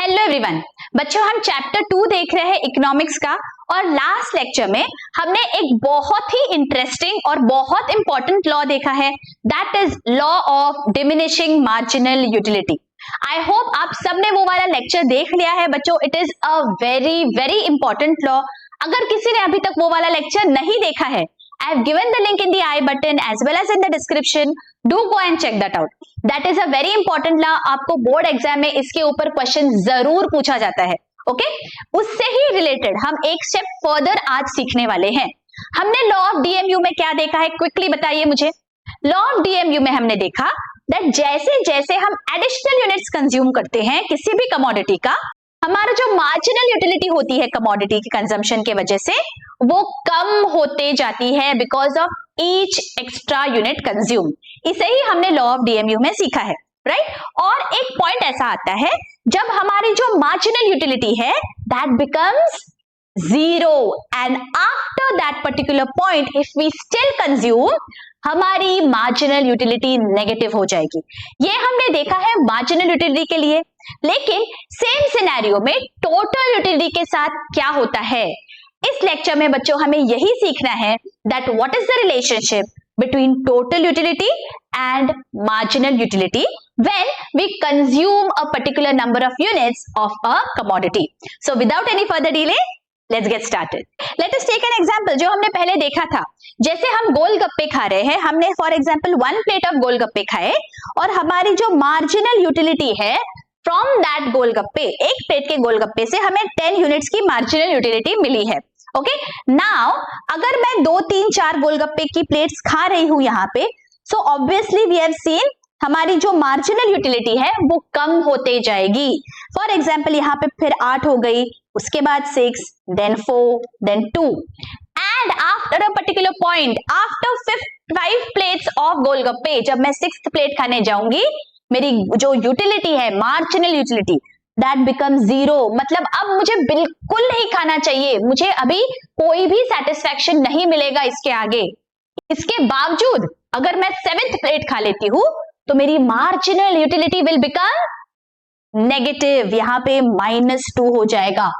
Hello everyone, बच्चों हम chapter 2 देख रहे हैं इकोनॉमिक्स का। और लास्ट लेक्चर में हमने एक बहुत ही इंटरेस्टिंग और बहुत इंपॉर्टेंट लॉ देखा है, that is law of diminishing marginal utility. I hope आप सबने वो वाला लेक्चर देख लिया है बच्चों। It is a very very important law. अगर किसी ने अभी तक वो वाला लेक्चर नहीं देखा है, I have given the link in the I button as well as in the description. Do go and check that out. That is a very important law. आपको बोर्ड एग्जाम में इसके ऊपर क्वेश्चन जरूर पूछा जाता है। ओके उससे ही related हम एक स्टेप फर्दर आज सीखने वाले हैं। हमने लॉ ऑफ डीएमयू में क्या देखा है, क्विकली बताइए मुझे। लॉ ऑफ डीएमयू में हमने देखा दैट जैसे जैसे हम एडिशनल यूनिट्स कंज्यूम करते हैं किसी भी कमोडिटी का, हमारा जो मार्जिनल यूटिलिटी होती है कमोडिटी की कंजम्पशन के वजह से वो कम होते जाती है because of each extra unit consume. इसे ही हमने लॉ ऑफ डीएमयू में सीखा है, राइट। और एक पॉइंट ऐसा आता है जब हमारी जो मार्जिनल यूटिलिटी है that becomes zero and after that particular point if we still consume, हमारी मार्जिनल यूटिलिटी नेगेटिव हो जाएगी। ये हमने देखा है मार्जिनल यूटिलिटी के लिए। लेकिन सेम सिनेरियो में टोटल यूटिलिटी के साथ क्या होता है, इस लेक्चर में बच्चों हमें यही सीखना है that what is the relationship between total utility and marginal utility when we consume a particular number of units of a commodity. So without any further delay let's get started. Let us take an example जो हमने पहले देखा था। जैसे हम गोलगप्पे खा रहे हैं, हमने फॉर एग्जांपल 1 प्लेट ऑफ गोलगप्पे खाए और हमारी जो मार्जिनल यूटिलिटी है फ्रॉम दैट गोलगप्पे, एक प्लेट के गोलगप्पे से हमें 10 यूनिट्स की मार्जिनल यूटिलिटी मिली है। ओके नाउ अगर मैं 2, 3, 4 गोलगप्पे की प्लेट्स खा रही हूं यहाँ पे, so obviously we have seen हमारी जो मार्जिनल यूटिलिटी है वो कम होते जाएगी। फॉर एग्जाम्पल यहाँ पे फिर 8 हो गई, उसके बाद 6, then 4, then 2 and after a particular point, after 5 plates of गोलगप्पे, जब मैं 6th प्लेट खाने जाऊंगी, मेरी जो यूटिलिटी है marginal utility that become zero. मतलब अब मुझे बिल्कुल नहीं खाना चाहिए, मुझे अभी कोई भी सेटिस्फैक्शन नहीं मिलेगा इसके आगे। इसके बावजूद अगर मैं 7th प्लेट खा लेती हूं तो मेरी marginal utility will become negative, यहाँ पे -2 हो जाएगा।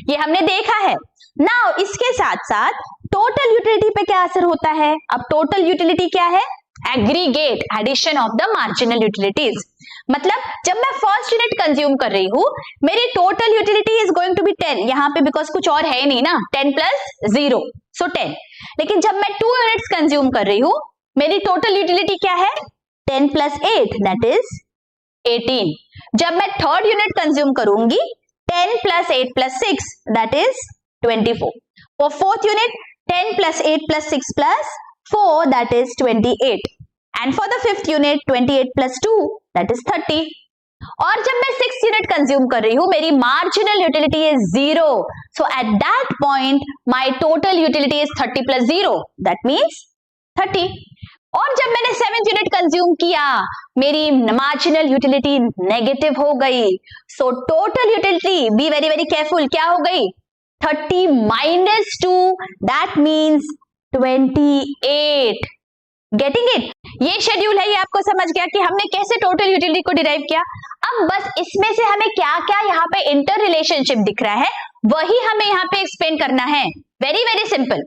ये हमने देखा है। नाउ इसके साथ साथ टोटल यूटिलिटी पे क्या असर होता है। अब टोटल यूटिलिटी क्या है, aggregate addition of the marginal utilities. मतलब जब मैं फर्स्ट यूनिट कंज्यूम कर रही हूं मेरी total utility is going to be 10, यहाँ पे बिकॉज कुछ और है नहीं ना, 10 + 0 सो 10। लेकिन जब मैं 2 यूनिट्स कंज्यूम कर रही हूं मेरी टोटल यूटिलिटी क्या है, 10 + 8 दैट इज 18। जब मैं थर्ड यूनिट कंज्यूम करूंगी 10 + 8 + 6 that is 24। For fourth unit 10 + 8 + 6 + 4 that is 28 and for the fifth unit 28 + 2 that is 30। और जब मैं 6th यूनिट कंज्यूम कर रही हूं मेरी marginal utility is 0, so at that point my total utility is 30 + 0 that means 30। और जब मैंने 7th यूनिट कंज्यूम किया मेरी मार्जिनल यूटिलिटी नेगेटिव हो गई, so total utility be very very careful क्या हो गई, 30 - 2 that means 28। गेटिंग इट, ये शेड्यूल है, ये आपको समझ गया कि हमने कैसे टोटल यूटिलिटी को डिराइव किया। अब बस इसमें से हमें क्या क्या यहाँ पे इंटर रिलेशनशिप दिख रहा है वही हमें यहाँ पे एक्सप्लेन करना है। Very very simple.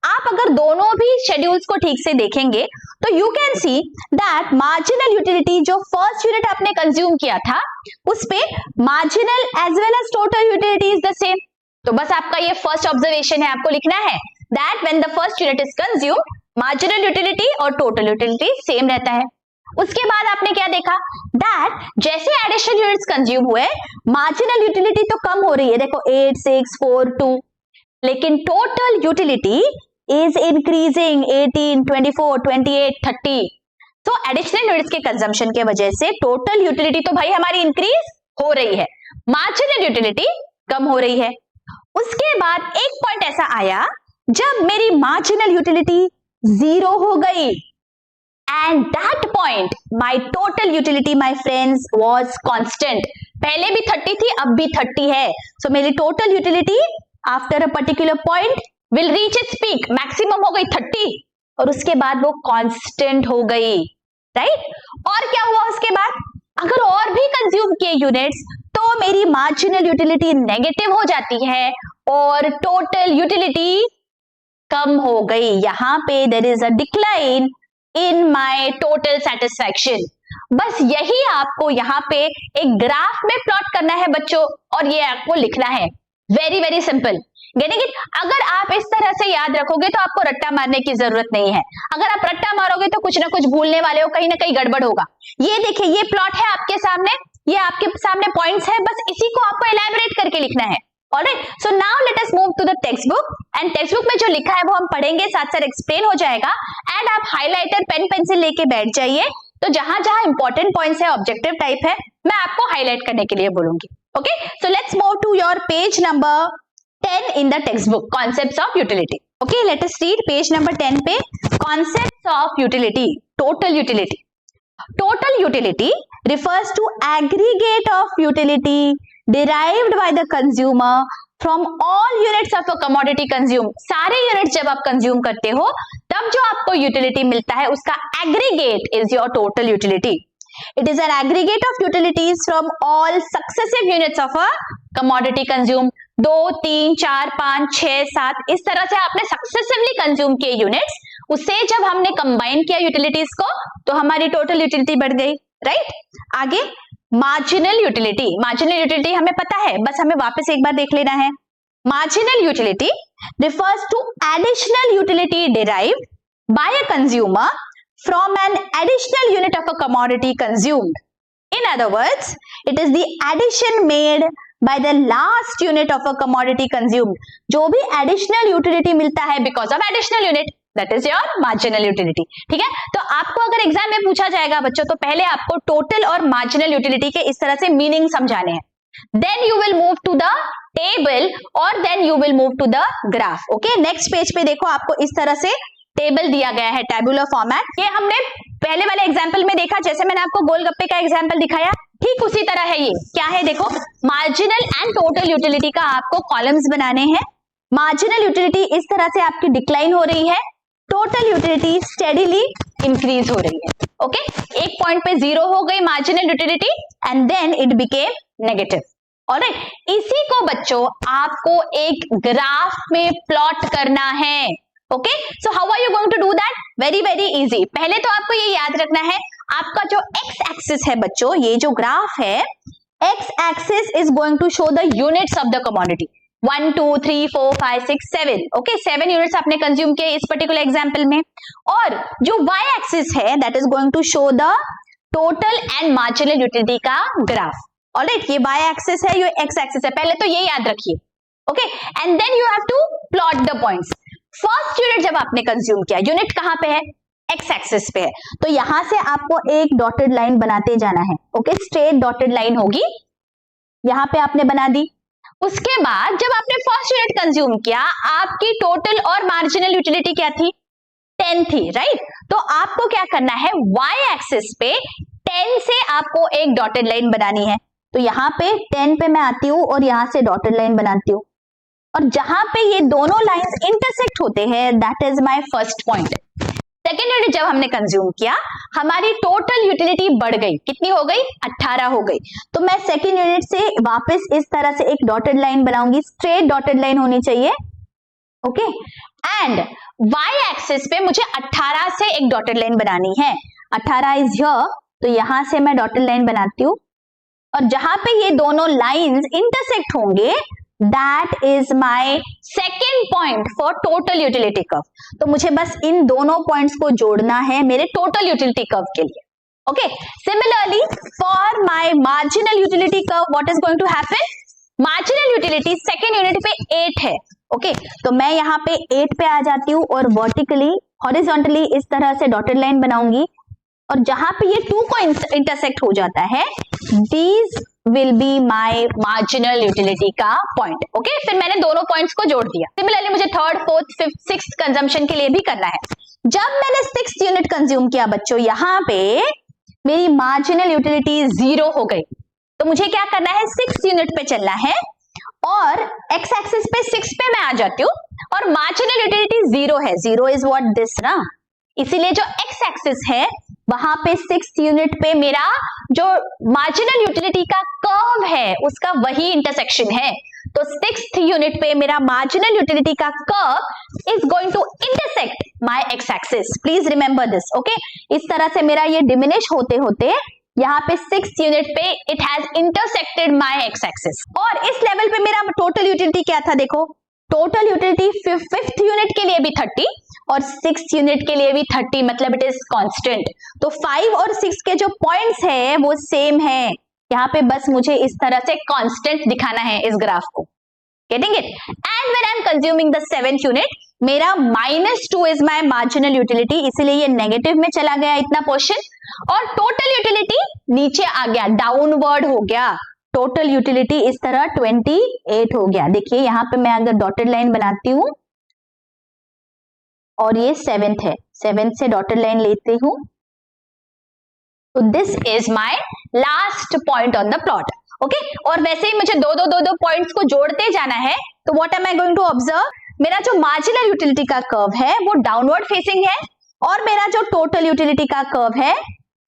आप अगर दोनों भी शेड्यूल्स को ठीक से देखेंगे तो you can see that marginal utility जो फर्स्ट यूनिट आपने कंज्यूम किया था उस पे marginal as well as total utility is the same. तो बस आपका ये फर्स्ट ऑब्जर्वेशन है, आपको लिखना है that when the first unit is consumed marginal utility और total utility सेम रहता है। उसके बाद आपने क्या देखा that जैसे additional units consume हुए marginal utility तो कम हो रही है, देखो 8, 6, 4, 2, लेकिन total utility is increasing 18, 24, 28, 30। तो additional units के consumption के वजह से total utility तो भाई हमारी increase हो रही है, marginal utility कम हो रही है। उसके बाद एक पॉइंट ऐसा आया जब मेरी मार्जिनल यूटिलिटी 0 हो गई and that point my total utility my friends was constant. पहले भी 30 थी, अब भी 30 है। सो मेरी total utility after a particular point will reach its peak, maximum हो गई 30 और उसके बाद वो कांस्टेंट हो गई, राइट। और क्या हुआ उसके बाद, अगर और भी कंज्यूम किए यूनिट्स तो तो मेरी मार्जिनल यूटिलिटी नेगेटिव हो जाती है और टोटल यूटिलिटी कम हो गई। यहां पे there is a decline in my total satisfaction. बस यही आपको यहाँ पे एक ग्राफ में प्लॉट करना है बच्चों, और ये आपको लिखना है। Very very simple. Getting it? अगर आप इस तरह से याद रखोगे तो आपको रट्टा मारने की जरूरत नहीं है। अगर आप रट्टा मारोगे तो कुछ ना कुछ भूलने वाले हो, कहीं ना कहीं गड़बड़ होगा। ये देखिए, ये प्लॉट है आपके सामने, ये आपके सामने पॉइंट्स है, बस इसी को आपको एलैबोरेट करके लिखना है। Alright, so now let us move to the textbook, and textbook में जो लिखा है वो हम पढ़ेंगे, साथ साथ एक्सप्लेन हो जाएगा। एंड आप हाइलाइटर पेन पेंसिल लेके बैठ जाइए, तो जहां जहां इंपॉर्टेंट पॉइंट्स है, ऑब्जेक्टिव टाइप है, मैं आपको हाईलाइट करने के लिए बोलूंगी। Okay, so let's move to your page number 10 in the textbook, concepts of utility. Okay, let us read page number 10 पे concepts of utility. Total utility. Total utility refers to aggregate of utility derived by the consumer from all units of a commodity consumed. सारे units जब आप consume करते हो तब जो आपको utility मिलता है उसका aggregate is your total utility. It is an aggregate of utilities from all successive units of a commodity consumed. 2, 3, 4, 5, 6, 7 इस तरह से आपने सक्सेसिवली कंज्यूम किए यूनिट्स, उससे जब हमने कंबाइन किया यूटिलिटीज को तो हमारी टोटल यूटिलिटी बढ़ गई। राइट, आगे मार्जिनल यूटिलिटी। मार्जिनल यूटिलिटी हमें पता है, बस हमें वापस एक बार देख लेना है। Marginal utility refers to additional utility derived by a consumer from an additional unit of a commodity consumed. In other words, it is the addition made by the last unit of a commodity consumed. जो भी additional utility मिलता है because of additional unit, that is your marginal utility. ठीक है, तो आपको अगर exam में पूछा जाएगा बच्चों, तो पहले आपको टोटल और मार्जिनल यूटिलिटी के इस तरह से मीनिंग समझाने हैं, then you will move to the table और then you will move to the graph. Okay, next page पे देखो, आपको इस तरह से टेबल दिया गया है, टेबुलर फॉर्मेट। ये हमने पहले वाले एग्जाम्पल में देखा, जैसे मैंने आपको गोलगप्पे का एग्जाम्पल दिखाया, ठीक उसी तरह है। ये क्या है देखो, मार्जिनल एंड टोटल यूटिलिटी का आपको कॉलम्स बनाने हैं। मार्जिनल यूटिलिटी इस तरह से आपकी डिक्लाइन हो रही है, टोटल यूटिलिटी स्टेडीली इंक्रीज हो रही है। ओके, एक पॉइंट पे 0 हो गई marginal utility and then it became negative. Alright, इसी को बच्चों आपको एक ग्राफ में प्लॉट करना है। Okay, so how are you going to do that? Very very easy. पहले तो आपको ये याद रखना है, आपका जो एक्स एक्सिस है बच्चों, ये जो ग्राफ है, X axis is going to show the units of the commodity. 1 2 3 4 5 6 7। Okay, 7 units आपने कंज्यूम किए इस पर्टिकुलर एग्जाम्पल में। और जो वाई एक्सिस है that is going to show the total and marginal utility का ग्राफ। ऑलराइट, ये वाई एक्सिस है, ये एक्स एक्सिस है, पहले तो ये याद रखिए। Okay, and then you have to plot the points. First unit जब आपने कंज्यूम किया, यूनिट कहां पे है? एक्स एक्सिस पे है, तो यहां से आपको एक डॉटेड लाइन बनाते जाना है। ओके, स्ट्रेट डॉटेड लाइन होगी, यहां पे आपने बना दी। उसके बाद जब आपने फर्स्ट यूनिट कंज्यूम किया, आपकी टोटल और मार्जिनल यूटिलिटी क्या थी? 10 थी। राइट, तो आपको क्या करना है, वाई एक्सिस पे 10 से आपको एक डॉटेड लाइन बनानी है। तो यहाँ पे 10 पे मैं आती हूँ और यहां से डॉटेड लाइन बनाती हूँ, और जहां पे ये दोनों लाइंस इंटरसेक्ट होते हैं that is my first point. Second unit जब हमने कंज्यूम किया, हमारी टोटल यूटिलिटी बढ़ गई, कितनी हो गई? 18 हो गई। तो मैं सेकेंड यूनिट से वापस इस तरह से एक डॉटेड लाइन बनाऊंगी, स्ट्रेट डॉटेड लाइन होनी चाहिए। ओके, एंड वाई एक्सिस पे मुझे 18 से एक डॉटेड लाइन बनानी है। 18 इज हियर, तो यहां से मैं डॉटेड लाइन बनाती हूँ, और जहां पे ये दोनों लाइंस इंटरसेक्ट होंगे that is my second point for total utility curve. तो मुझे बस इन दोनों पॉइंट्स को जोड़ना है मेरे टोटल यूटिलिटी कर्व के लिए। Okay, similarly for my marginal utility curve what is going to happen? Marginal utility second unit पे 8 है। ओके, तो मैं यहाँ पे 8 पे आ जाती हूँ और वर्टिकली हॉरिजॉन्टली इस तरह से डॉटेड लाइन बनाऊंगी, और जहां पे ये 2 को इंटरसेक्ट हो जाता है, these will be my marginal utility का पॉइंट। ओके, फिर मैंने दोनों पॉइंट्स को जोड़ दिया। सिमिलरली मुझे third, fourth, fifth, sixth consumption के लिए भी करना है। जब मैंने 6th यूनिट कंज्यूम किया बच्चों, यहाँ पे मेरी मार्जिनल यूटिलिटी 0 हो गई, तो मुझे क्या करना है, 6th यूनिट पे चलना है, और एक्स एक्सिस पे 6 पे मैं आ जाती हूँ, और मार्जिनल यूटिलिटी 0 है। 0 इज व्हाट? दिस ना, इसीलिए जो एक्स एक्सिस है वहां पे 6th यूनिट पे मेरा जो मार्जिनल यूटिलिटी का कर्व है उसका वही इंटरसेक्शन है। तो 6th यूनिट पे मेरा मार्जिनल यूटिलिटी का curve is going to intersect my X axis. Please remember this, okay. इस तरह से मेरा ये डिमिनिश होते होते यहाँ पे 6th यूनिट पे it has intersected my X axis. और इस लेवल पे मेरा टोटल यूटिलिटी क्या था, देखो टोटल यूटिलिटी 5th यूनिट के लिए भी 30 और 6th यूनिट के लिए भी 30, मतलब इट इज कांस्टेंट। तो 5 और 6 के जो पॉइंट्स है वो सेम है, यहाँ पे बस मुझे इस तरह से कांस्टेंट दिखाना है इस ग्राफ को, getting it. And when I am consuming the 7th unit, मेरा -2 इज माय मार्जिनल यूटिलिटी, इसीलिए ये नेगेटिव में चला गया इतना पोर्शन, और टोटल यूटिलिटी नीचे आ गया, डाउनवर्ड हो गया। टोटल यूटिलिटी इस तरह 28 हो गया। देखिए यहाँ पे मैं अगर डॉटेड लाइन बनाती हूं और ये 7th है, 7th से डॉटेड लाइन लेती हूं, तो this is my last point on the plot, okay. और वैसे ही मुझे दो पॉइंट्स को जोड़ते जाना है, तो what am I going to observe, मेरा जो मार्जिनल यूटिलिटी का कर्व है वो डाउनवर्ड फेसिंग है और मेरा जो टोटल यूटिलिटी का कर्व है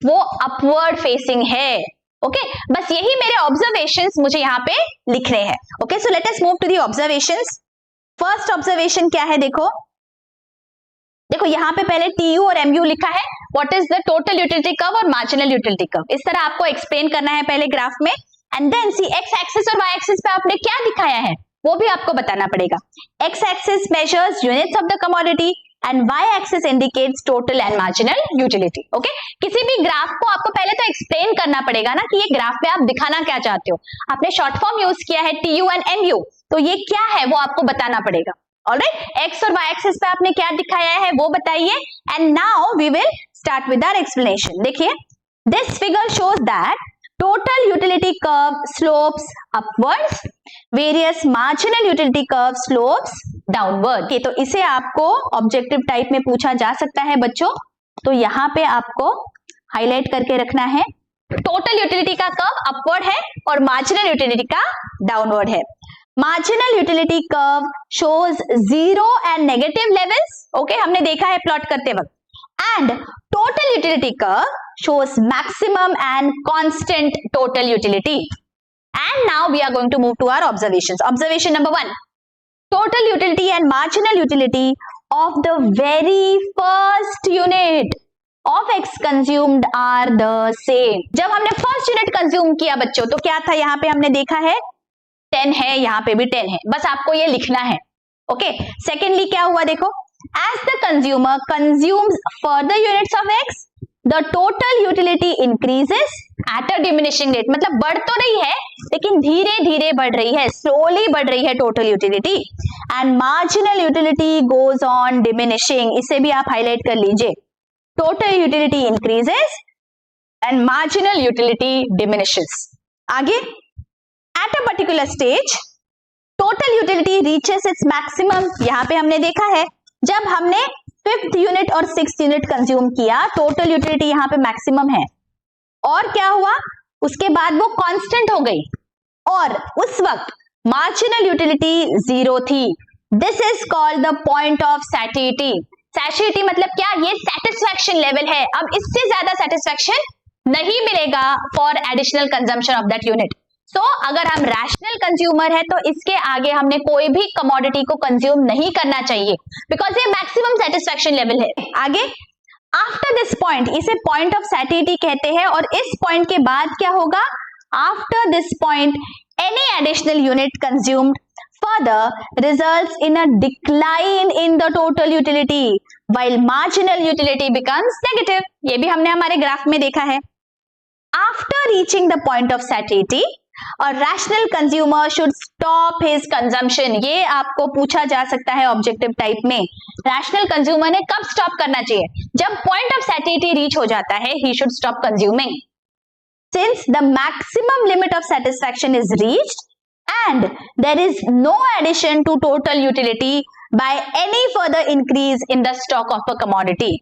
वो अपवर्ड फेसिंग है, ओके। बस यही मेरे ऑब्जर्वेशंस मुझे यहाँ पे लिखने हैं, okay. So let us move to the observations. First observation क्या है, देखो यहाँ पे पहले TU और MU लिखा है, what is the total utility curve और मार्जिनल यूटिलिटी कर्व, इस तरह आपको एक्सप्लेन करना है पहले ग्राफ में। And then see X axis और वाई एक्सिस पे आपने क्या दिखाया है वो भी आपको बताना पड़ेगा। X axis measures units of the commodity and Y axis indicates total and marginal utility, okay. किसी भी ग्राफ को आपको पहले तो एक्सप्लेन करना पड़ेगा ना कि ये ग्राफ पे आप दिखाना क्या चाहते हो। आपने शॉर्ट फॉर्म यूज किया है TU एंड MU, तो ये क्या है वो आपको बताना पड़ेगा। ऑलराइट, एक्स और वाई एक्सिस पे आपने क्या दिखाया है वो बताइए। And now we will start with our explanation. देखिए, this figure shows that total utility curve slopes upwards, whereas marginal utility curve slopes downward. तो इसे आपको ऑब्जेक्टिव टाइप में पूछा जा सकता है बच्चों, तो यहाँ पे आपको हाईलाइट करके रखना है, टोटल यूटिलिटी का कर्व अपवर्ड है और मार्जिनल यूटिलिटी का डाउनवर्ड है। Marginal utility curve shows 0 and negative levels, okay, हमने देखा है प्लॉट करते वक्त। And total utility curve shows maximum and constant total utility. And now we are going to move to our observations. Observation number 1, total utility and marginal utility of the very first unit of X consumed are the same. जब हमने first unit consume किया बच्चों, तो क्या था, यहाँ पे हमने देखा है 10 है, यहाँ पे भी 10 है, बस आपको ये लिखना है, ओके। सेकेंडली क्या हुआ, देखो, as the consumer consumes further units of X, the total utility increases at a diminishing rate, मतलब बढ़ तो रही है लेकिन धीरे धीरे बढ़ रही है, slowly बढ़ रही है total utility, and marginal utility goes on diminishing, इसे भी आप हाईलाइट कर लीजिए। total utility increases and marginal utility diminishes. आगे, at a particular stage total utility reaches its maximum, यहाँ पे हमने देखा है जब हमने 5th यूनिट और 6th यूनिट कंज्यूम किया, टोटल यूटिलिटी यहाँ पे मैक्सिमम है, और क्या हुआ, उसके बाद वो कांस्टेंट हो गई और उस वक्त मार्जिनल यूटिलिटी 0 थी। This is called the point of satisfaction. Satisfaction मतलब क्या, ये सैटिस्फैक्शन लेवल है, अब इससे ज्यादा सैटिस्फैक्शन नहीं मिलेगा for additional consumption of that unit. So अगर हम रैशनल कंज्यूमर है तो इसके आगे हमने कोई भी कमोडिटी को कंज्यूम नहीं करना चाहिए, बिकॉज ये मैक्सिमम सेटिस्फैक्शन लेवल है। आगे, आफ्टर दिस पॉइंट, इसे पॉइंट ऑफ सैटिस्फैक्शन कहते हैं, और इस पॉइंट के बाद क्या होगा, after this point any additional unit consumed further results in a decline in the total utility while marginal utility becomes negative. ये भी हमने हमारे ग्राफ में देखा है। After reaching the point of satisfaction, और rational consumer should stop his consumption, ये आपको पूछा जा सकता है ऑब्जेक्टिव टाइप में। रैशनल कंज्यूमर ने कब स्टॉप करना चाहिए, जब पॉइंट ऑफ सैटिस्फैक्शन रीच हो जाता है, he should stop consuming. Since the maximum limit of satisfaction is reached and there is no addition to total utility by any further increase in the stock of a commodity.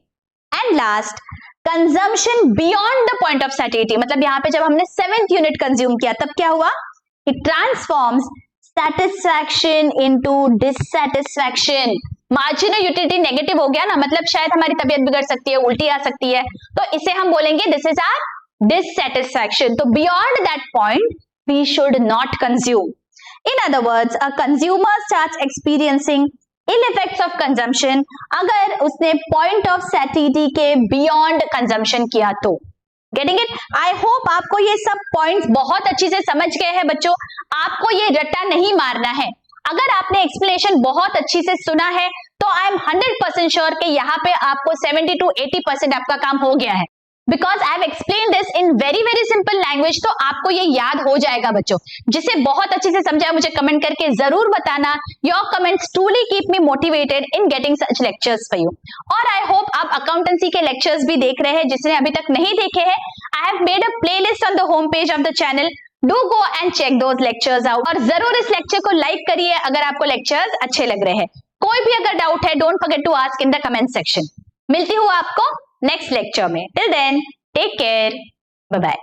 And last, consumption beyond the point of satisfaction, मतलब यहाँ पे जब हमने 7th unit consume किया तब क्या हुआ, it transforms satisfaction into dissatisfaction, marginal utility negative हो गया ना, मतलब शायद हमारी तबीयत बिगड़ सकती है, उल्टी आ सकती है, तो इसे हम बोलेंगे दिस इज आवर डिससैटिस्फैक्शन। तो beyond that point we should not consume. In other words, a consumer starts experiencing ill effects of consumption अगर उसने पॉइंट ऑफ सैटिस्फैक्शन के बियॉन्ड कंजम्पशन किया तो। Getting it? आई होप आपको ये सब points बहुत अच्छी से समझ गए हैं बच्चों। आपको ये रट्टा नहीं मारना है। अगर आपने एक्सप्लेनेशन बहुत अच्छी से सुना है तो आई एम 100% श्योर कि यहाँ पे आपको 70 to 80% आपका काम हो गया है, because I have explain this in very very simple language. तो आपको ये याद हो जाएगा बच्चों। जिसे बहुत अच्छे से समझा मुझे कमेंट करके जरूर बताना। Your comments truly keep me motivated in getting such lectures for you. और आई होप आप अकाउंटेंसी के लेक्चर्स भी देख रहे हैं। जिसने अभी तक नहीं देखे हैं, I have made a playlist on the home page of the channel. Do go and check those lectures out. और जरूर इस लेक्चर को लाइक करिए अगर आपको लेक्चर्स अच्छे लग रहे हैं। कोई भी अगर डाउट है, don't forget to ask in the comment section. मिलती हूँ आपको नेक्स्ट लेक्चर में। Till then take care, bye bye.